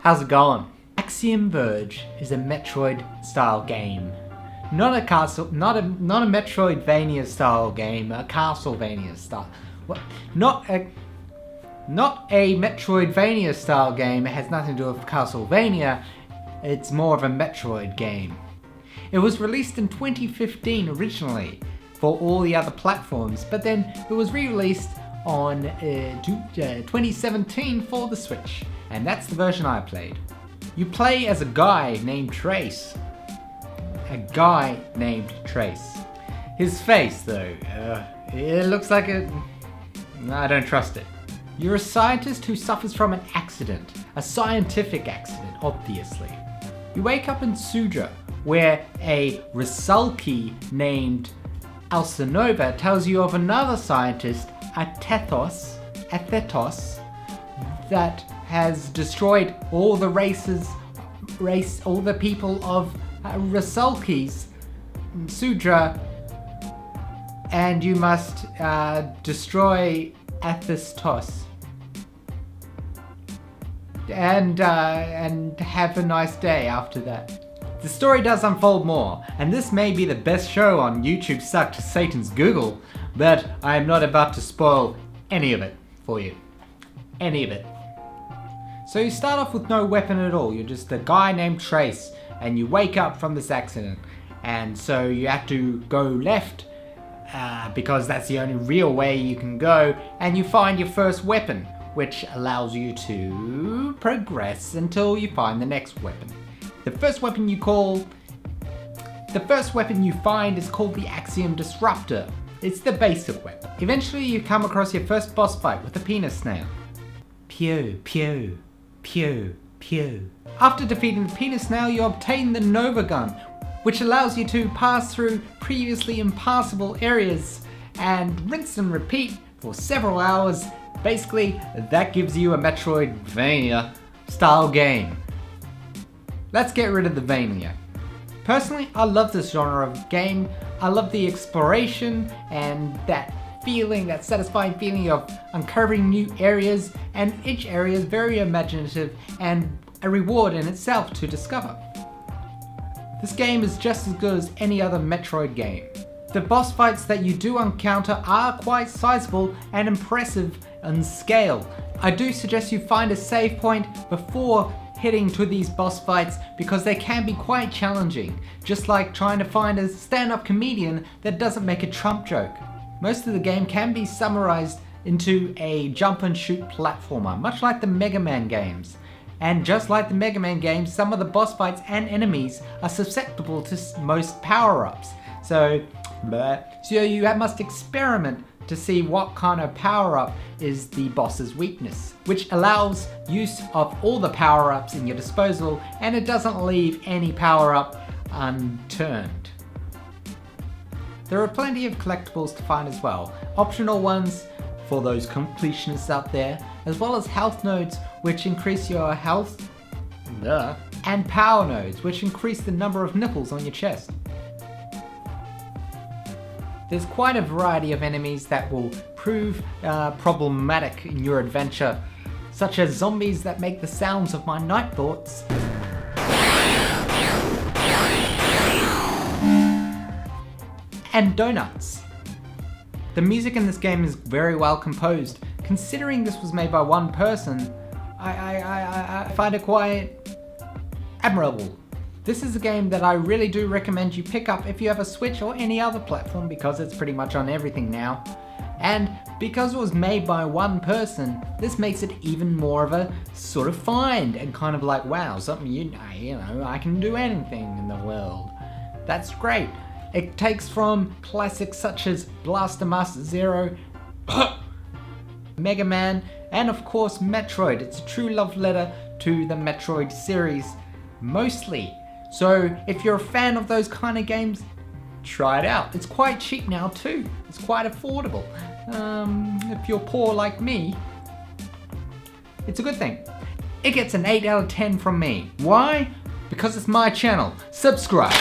How's it going? Axiom Verge is a Metroid-style game. Not a Metroidvania-style game, a Castlevania-style. What? Not a Metroidvania-style game. It has nothing to do with Castlevania. It's more of a Metroid game. It was released in 2015 originally for all the other platforms, but then it was re-released on 2017 for the Switch, and that's the version I played. You play as a guy named Trace. His face, though, it looks like a... I don't trust it. You're a scientist who suffers from an accident, a scientific accident, obviously. You wake up in Sudra, where a Rusalki named Alcinova tells you of another scientist, Athetos, that has destroyed all the all the people of Rusalki's Sudra, and you must destroy Athetos. And have a nice day after that. The story does unfold more, and this may be the best show on YouTube Suck to Satan's Google, but I am not about to spoil any of it for you. Any of it. So you start off with no weapon at all. You're just a guy named Trace, and you wake up from this accident. And so you have to go left, because that's the only real way you can go, and you find your first weapon, which allows you to progress until you find the next weapon. The first weapon you find is called the Axiom Disruptor. It's the basic weapon. Eventually you come across your first boss fight with the penis snail. Pew, pew, pew, pew. After defeating the penis snail, you obtain the Nova Gun, which allows you to pass through previously impassable areas and rinse and repeat for several hours. Basically, that gives you a Metroidvania style game. Let's get rid of the Vania. Personally, I love this genre of game. I love the exploration and that feeling, that satisfying feeling of uncovering new areas, and each area is very imaginative and a reward in itself to discover. This game is just as good as any other Metroid game. The boss fights that you do encounter are quite sizable and impressive in scale. I do suggest you find a save point before heading to these boss fights because they can be quite challenging, just like trying to find a stand-up comedian that doesn't make a Trump joke. Most of the game can be summarized into a jump and shoot platformer, much like the Mega Man games. And just like the Mega Man games, some of the boss fights and enemies are susceptible to most power-ups. So you must experiment to see what kind of power-up is the boss's weakness, which allows use of all the power-ups in your disposal, and it doesn't leave any power-up unturned. There are plenty of collectibles to find as well, optional ones for those completionists out there, as well as health nodes which increase your health, and power nodes which increase the number of nipples on your chest. There's quite a variety of enemies that will prove problematic in your adventure, such as zombies that make the sounds of my night thoughts, and donuts. The music in this game is very well composed. Considering this was made by one person, I find it quite admirable. This is a game that I really do recommend you pick up if you have a Switch or any other platform, because it's pretty much on everything now. And because it was made by one person, this makes it even more of a sort of find and kind of like, wow, something I can do anything in the world. That's great. It takes from classics such as Blaster Master Zero, Mega Man, and of course Metroid. It's a true love letter to the Metroid series, mostly. So if you're a fan of those kind of games, try it out. It's quite cheap now too. It's quite affordable. If you're poor like me, it's a good thing. It gets an 8 out of 10 from me. Why? Because it's my channel. Subscribe.